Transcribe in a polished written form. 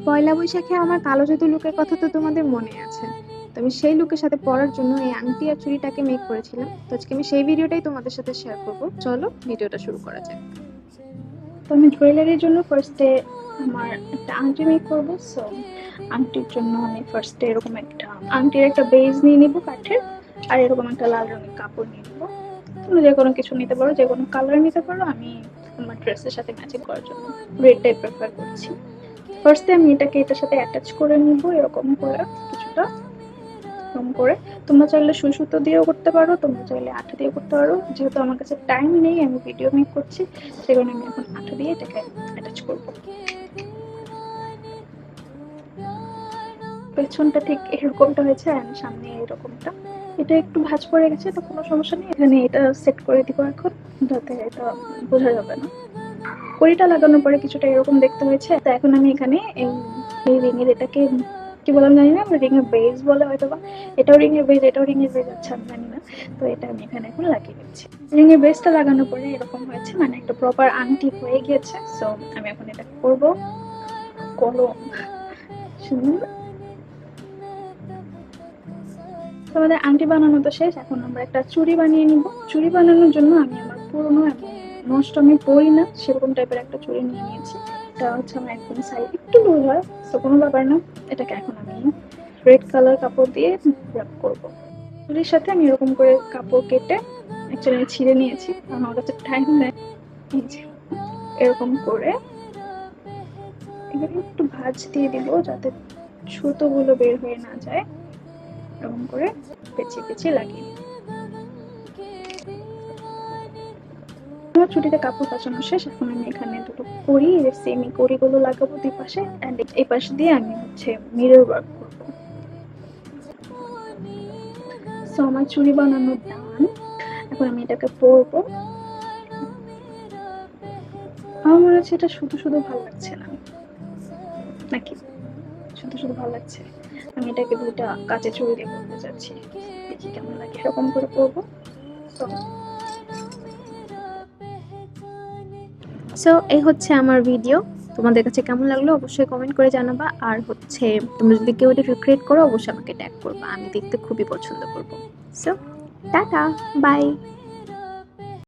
পয়লা বৈশাখে আমার কালো জাদু লুকের কথা তো তোমাদের মনে আছে। তো আমি সেই লুকের সাথে পরার জন্য এই আংটি আর চুড়িটাকে মেক করেছিলাম। তো আজকে আমি সেই ভিডিওটাই তোমাদের সাথে শেয়ার করব। চলো ভিডিওটা শুরু করা যাক। তো আমি জুয়েলারির জন্য ফার্স্টে আমার একটা আংটি মেক করবো। সো আংটির জন্য আমি ফার্স্টে এরকম একটা আংটির একটা বেজ নিয়ে নিব কাঠের, আর এরকম একটা লাল রঙের কাপড় নিয়ে নিব। তুমি যে কোনো কিছু নিতে পারো, যে কোনো কালার নিতে পারো। আমি আমার ড্রেসের সাথে ম্যাচিং করার জন্য রেডটাই প্রেফার করছি। ফার্স্টে আমি এটাকে এটার সাথে অ্যাটাচ করে নিব এরকম করে কিছুটা, এরকম করে। তোমরা চাইলে সুই সুতো দিয়েও করতে পারো, তোমরা চাইলে আঠা দিয়েও করতে পারো। যেহেতু আমার কাছে টাইম নেই, আমি ভিডিও মেক করছি, সেই কারণে আমি এখন আঠা দিয়ে এটাকে অ্যাটাচ করবো। পেছনটা ঠিক এরকমটা হয়েছে আর সামনে এরকমটা। এটা একটু ভাঁজ পড়ে গেছে, এটা কোনো সমস্যা নেই। এখানে এটা সেট করে দিব এখন, যাতে এটা বোঝা যাবে না। কড়িটা লাগানোর পরে কিছুটা এরকম দেখতে হয়েছে। তো এখন আমি এখানে এই রিং এর এটাকে কি বললাম জানি না, রিং এর বেজ বলে হয়তো বা। এটাও রিং এর বেজ, এটাও রিং এর বেজ, আচ্ছা আমি জানি না। তো এটা আমি এখানে এখন লাগিয়ে দিচ্ছি। রিং এর বেজটা লাগানোর পরে এরকম হয়েছে, মানে একটা প্রপার আংটি হয়ে গিয়েছে। সো আমি এখন এটা করবো। কলম সুন্দর। আমাদের আংটি বানানো তো শেষ, এখন আমরা একটা চুড়ি বানিয়ে নিব। চুড়ি বানানোর জন্য আমি আমার পুরনো এবং নষ্ট আমি পরি না সেরকম টাইপের একটা চুড়ি নিয়ে নিয়েছি। এটা হচ্ছে আমার একদম সাইড একটু লুজ হয়, তো কোনো ব্যাপার না। এটাকে এখন আমি রেড কালার কাপড় দিয়ে র্যাপ করব। চুড়ির সাথে আমি এরকম করে কাপড় কেটে অ্যাকচুয়ালি ছিঁড়ে নিয়েছি, আমার কাছে টাইম নেই। এরকম করে এখানে একটু ভাঁজ দিয়ে দিব যাতে সুতোগুলো বের হয়ে না যায়। এরকম করে পেঁচিয়ে পেঁচিয়ে লাগিয়ে আমার চুটিতে কাপড় কাচানো শেষ। এখন আমি এখানে দুটো কড়ি, সেমি কড়িগুলো লাগাবো দুই পাশে, এন্ড এই পাশ দিয়ে আমি হচ্ছে মিরর ওয়ার্ক করবো। সো আমার চুড়ি বানানো ডান। এখন আমি এটাকে পরবো। আমার মনে হচ্ছে এটা শুধু শুধু ভালো লাগছে না, নাকি? শুধু শুধু ভালো লাগছে। আমি এটাকে দুইটা কাঁচে চুড়ি দিয়ে করতে চাচ্ছি, দেখি কেমন লাগে। এরকম করে পরবো। সো এই হচ্ছে আমার ভিডিও। তোমাদের কাছে কেমন লাগলো অবশ্যই কমেন্ট করে জানাবা। আর হচ্ছে তোমরা যদি কেউ এটা রিক্রিয়েট করো অবশ্যই আমাকে ট্যাগ করবা, আমি দেখতে খুবই পছন্দ করবো। So tata, by.